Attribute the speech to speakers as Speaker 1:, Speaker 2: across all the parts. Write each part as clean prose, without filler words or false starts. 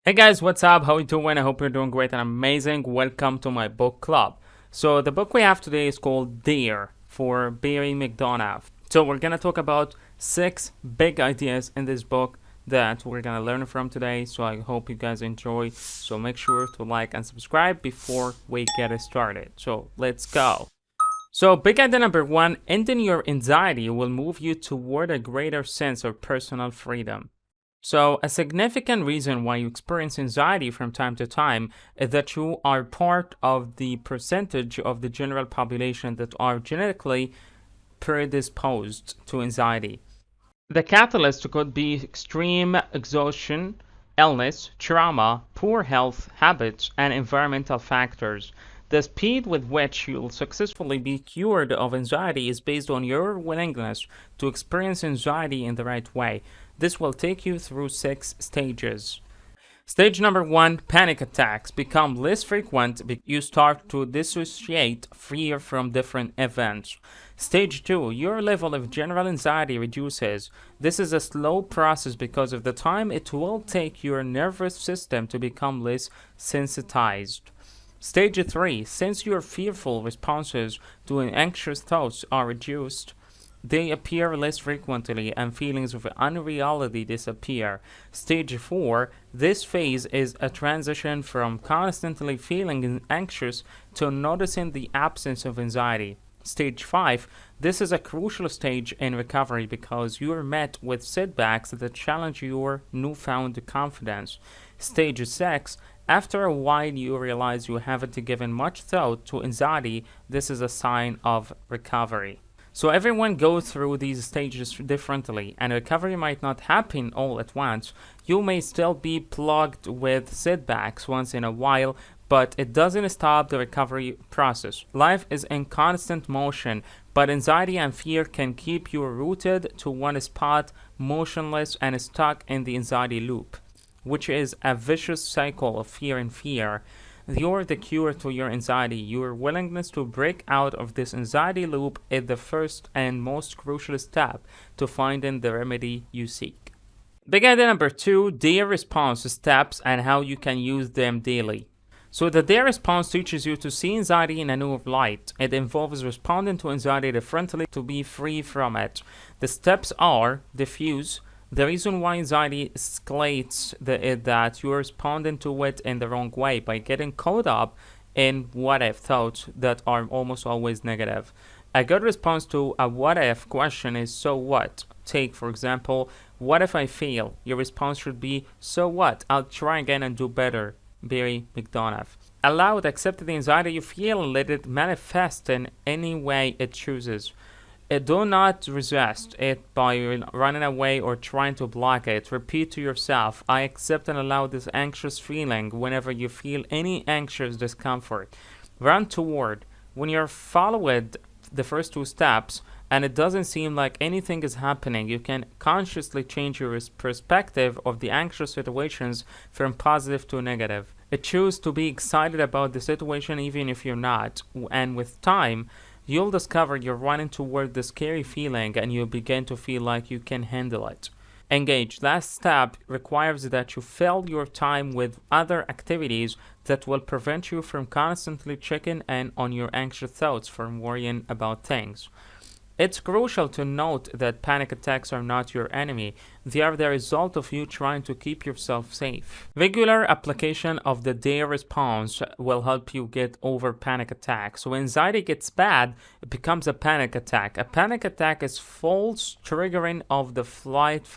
Speaker 1: Hey guys, what's up? How you doing? I hope you're doing great and amazing. Welcome to my book club. So the book we have today is called Dare for Barry McDonagh. So we're gonna talk about 6 big ideas in this book that we're gonna learn from today. So I hope you guys enjoy. So make sure to like and subscribe before we get it started. So let's go. So big idea number 1, ending your anxiety will move you toward a greater sense of personal freedom. So, a significant reason why you experience anxiety from time to time is that you are part of the percentage of the general population that are genetically predisposed to anxiety. The catalyst could be extreme exhaustion, illness, trauma, poor health habits, and environmental factors. The speed with which you'll successfully be cured of anxiety is based on your willingness to experience anxiety in the right way. This will take you through 6 stages. Stage number 1, panic attacks become less frequent. You start to dissociate fear from different events. Stage 2, your level of general anxiety reduces. This is a slow process because of the time it will take your nervous system to become less sensitized. Stage 3, since your fearful responses to anxious thoughts are reduced, they appear less frequently and feelings of unreality disappear. Stage 4, this phase is a transition from constantly feeling anxious to noticing the absence of anxiety. Stage 5, this is a crucial stage in recovery because you are met with setbacks that challenge your newfound confidence. Stage 6, after a while you realize you haven't given much thought to anxiety. This is a sign of recovery. So everyone goes through these stages differently, and recovery might not happen all at once. You may still be plagued with setbacks once in a while, but it doesn't stop the recovery process. Life is in constant motion, but anxiety and fear can keep you rooted to one spot, motionless and stuck in the anxiety loop, which is a vicious cycle of fear and fear. You're the cure to your anxiety. Your willingness to break out of this anxiety loop is the first and most crucial step to finding the remedy you seek. Big idea number 2, Dare response steps and how you can use them daily. So the Dare response teaches you to see anxiety in a new light. It involves responding to anxiety differently to be free from it. The steps are: diffuse. The reason why anxiety escalates is that you're responding to it in the wrong way by getting caught up in what-if thoughts that are almost always negative. A good response to a what-if question is, so what? Take, for example, what if I fail? Your response should be, so what? I'll try again and do better. Barry McDonagh. Allow it, accept the anxiety you feel and let it manifest in any way it chooses. Do not resist it by running away or trying to block it. Repeat to yourself, I accept and allow this anxious feeling whenever you feel any anxious discomfort. Run toward. When you're followed the first 2 steps and it doesn't seem like anything is happening, you can consciously change your perspective of the anxious situations from positive to negative. Choose to be excited about the situation even if you're not, and with time, you'll discover you're running toward the scary feeling and you'll begin to feel like you can handle it. Engage. Last step requires that you fill your time with other activities that will prevent you from constantly checking in on your anxious thoughts from worrying about things. It's crucial to note that panic attacks are not your enemy. They are the result of you trying to keep yourself safe. Regular application of the Dare response will help you get over panic attacks. So when anxiety gets bad, it becomes a panic attack. A panic attack is false triggering of the flight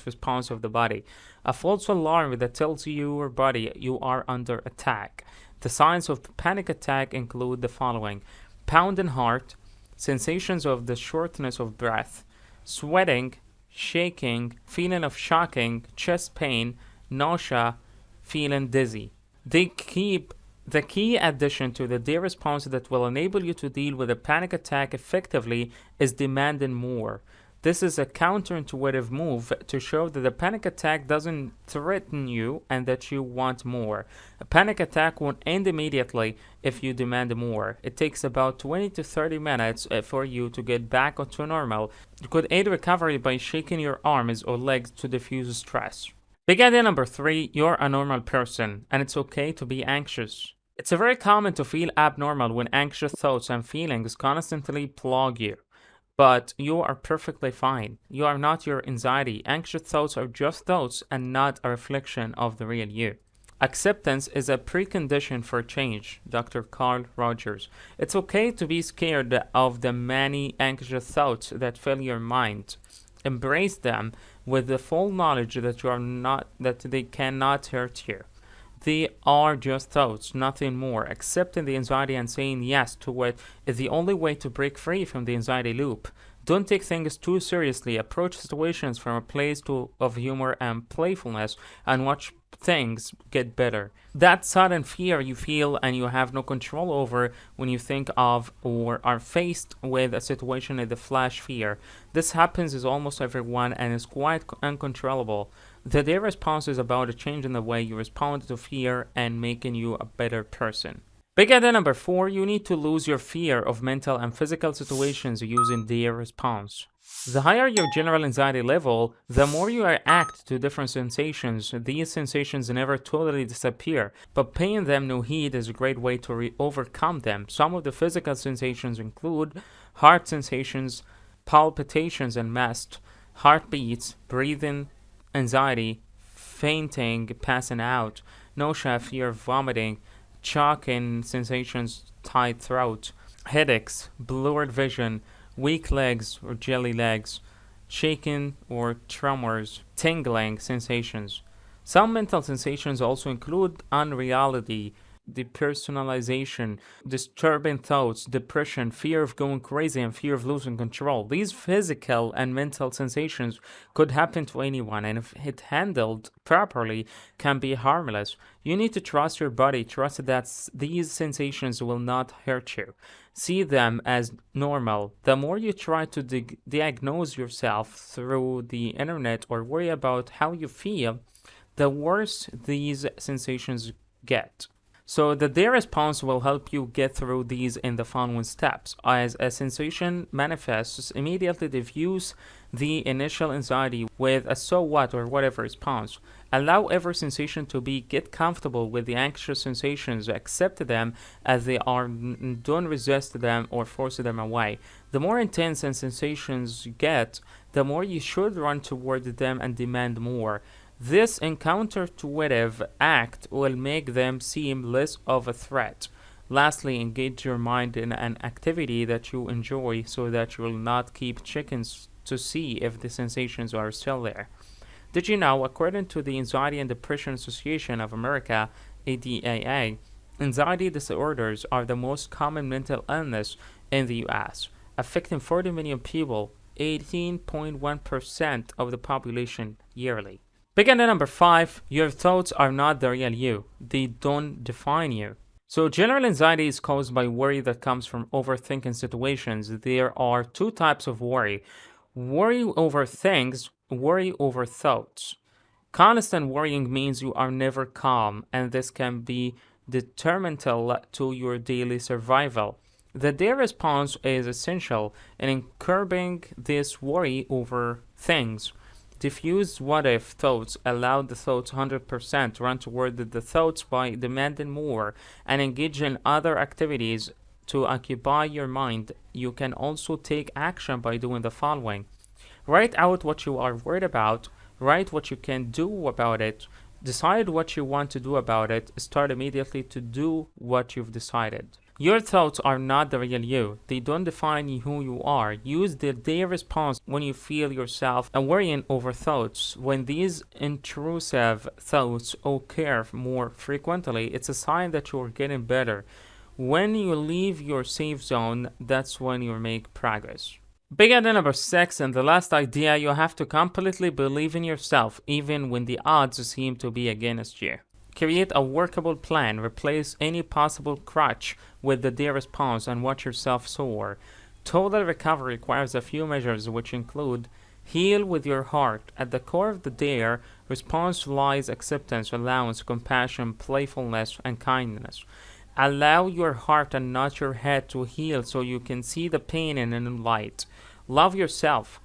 Speaker 1: response of the body. A false alarm that tells your body you are under attack. The signs of panic attack include the following: pounding heart, sensations of the shortness of breath, sweating, shaking, feeling of shocking, chest pain, nausea, feeling dizzy. The key addition to the Dare response that will enable you to deal with a panic attack effectively is demanding more. This is a counterintuitive move to show that the panic attack doesn't threaten you and that you want more. A panic attack won't end immediately if you demand more. It takes about 20 to 30 minutes for you to get back to normal. You could aid recovery by shaking your arms or legs to diffuse stress. Big idea number 3, you're a normal person, and it's okay to be anxious. It's very common to feel abnormal when anxious thoughts and feelings constantly plague you. But you are perfectly fine. You are not your anxiety. Anxious thoughts are just thoughts and not a reflection of the real you. Acceptance is a precondition for change, Dr. Carl Rogers. It's okay to be scared of the many anxious thoughts that fill your mind. Embrace them with the full knowledge that they cannot hurt you. They are just thoughts, nothing more. Accepting the anxiety and saying yes to it is the only way to break free from the anxiety loop. Don't take things too seriously. Approach situations from a place of humor and playfulness and watch things get better. That sudden fear you feel and you have no control over when you think of or are faced with a situation is the flash fear. This happens to almost everyone and is quite uncontrollable. The day response is about a change in the way you respond to fear and making you a better person. Big idea number 4, you need to lose your fear of mental and physical situations using their response. The higher your general anxiety level, the more you react to different sensations. These sensations never totally disappear, but paying them no heed is a great way to overcome them. Some of the physical sensations include heart sensations, palpitations and mast, heartbeats, breathing, anxiety, fainting, passing out, nausea, fear, vomiting, choking sensations, tight throat, headaches, blurred vision, weak legs or jelly legs, shaking or tremors, tingling sensations. Some mental sensations also include unreality, depersonalization, disturbing thoughts, depression, fear of going crazy, and fear of losing control. These physical and mental sensations could happen to anyone, and if it handled properly, can be harmless. You need to trust your body, trust that these sensations will not hurt you. See them as normal. The more you try to diagnose yourself through the internet or worry about how you feel, the worse these sensations get. So the day response will help you get through these in the following steps. As a sensation manifests, immediately diffuse the initial anxiety with a so what or whatever response. Allow every sensation to be. Get comfortable with the anxious sensations. Accept them as they are. Don't resist them or force them away. The more intense sensations get, the more you should run toward them and demand more. This counterintuitive act will make them seem less of a threat. Lastly, engage your mind in an activity that you enjoy so that you will not keep chickens to see if the sensations are still there. Did you know, according to the Anxiety and Depression Association of America, ADAA, anxiety disorders are the most common mental illness in the US, affecting 40 million people, 18.1% of the population yearly. Big idea number 5, your thoughts are not the real you. They don't define you. So general anxiety is caused by worry that comes from overthinking situations. There are 2 types of worry. Worry over things, worry over thoughts. Constant worrying means you are never calm, and this can be detrimental to your daily survival. The day response is essential in curbing this worry over things. Diffuse what-if thoughts. Allow the thoughts 100%. Run toward the thoughts by demanding more and engage in other activities to occupy your mind. You can also take action by doing the following. Write out what you are worried about. Write what you can do about it. Decide what you want to do about it. Start immediately to do what you've decided. Your thoughts are not the real you. They don't define who you are. Use the day response when you feel yourself worrying over thoughts. When these intrusive thoughts occur more frequently, it's a sign that you're getting better. When you leave your safe zone, that's when you make progress. Big idea number 6, and the last idea, you have to completely believe in yourself even when the odds seem to be against you. Create a workable plan. Replace any possible crutch with the day response and watch yourself soar. Total recovery requires a few measures which include heal with your heart. At the core of the dare response lies acceptance, allowance, compassion, playfulness, and kindness. Allow your heart and not your head to heal so you can see the pain in a new light. Love yourself.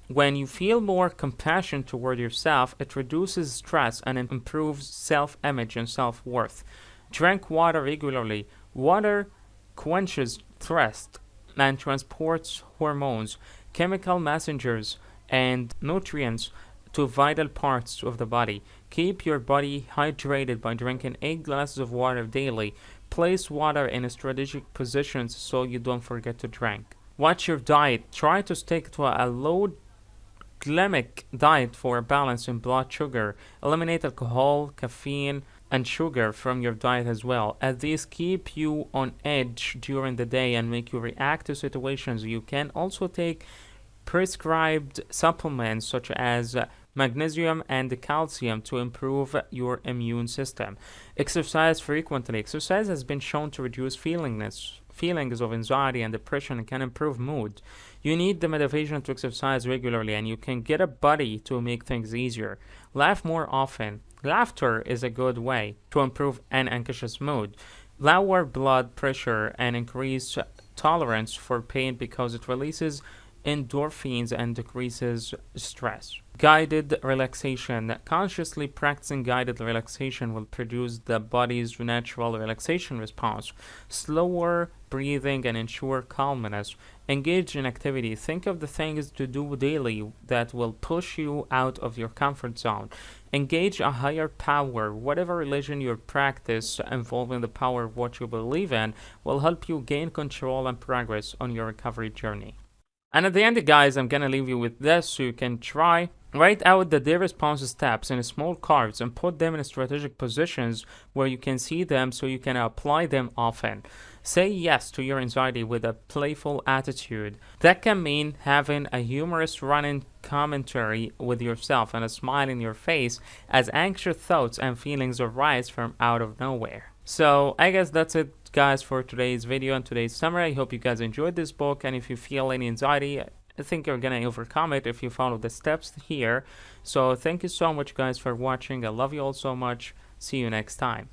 Speaker 1: When you feel more compassion toward yourself, it reduces stress and improves self-image and self-worth. Drink water regularly. Water quenches thirst and transports hormones, chemical messengers, and nutrients to vital parts of the body. Keep your body hydrated by drinking 8 glasses of water daily. Place water in strategic positions so you don't forget to drink. Watch your diet. Try to stick to a low glycemic diet for a balance in blood sugar. Eliminate alcohol, caffeine, and sugar from your diet as well, as these keep you on edge during the day and make you react to situations. You can also take prescribed supplements such as magnesium and calcium to improve your immune system. Exercise frequently. Exercise has been shown to reduce feelings of anxiety and depression and can improve mood. You need the motivation to exercise regularly, and you can get a buddy to make things easier. Laugh more often. Laughter is a good way to improve an anxious mood, lower blood pressure, and increase tolerance for pain because it releases endorphins and decreases stress. Guided relaxation. Consciously practicing guided relaxation will produce the body's natural relaxation response, slower breathing, and ensure calmness. Engage in activity. Think of the things to do daily that will push you out of your comfort zone. Engage a higher power. Whatever religion you practice involving the power of what you believe in will help you gain control and progress on your recovery journey. And at the end, guys, I'm gonna leave you with this so you can try. Write out the day response steps in small cards and put them in strategic positions where you can see them so you can apply them often. Say yes to your anxiety with a playful attitude. That can mean having a humorous running commentary with yourself and a smile in your face as anxious thoughts and feelings arise from out of nowhere. So I guess that's it, guys, for today's video and today's summary. I hope you guys enjoyed this book, and if you feel any anxiety, I think you're gonna overcome it if you follow the steps here. So thank you so much, guys, for watching. I love you all so much. See you next time.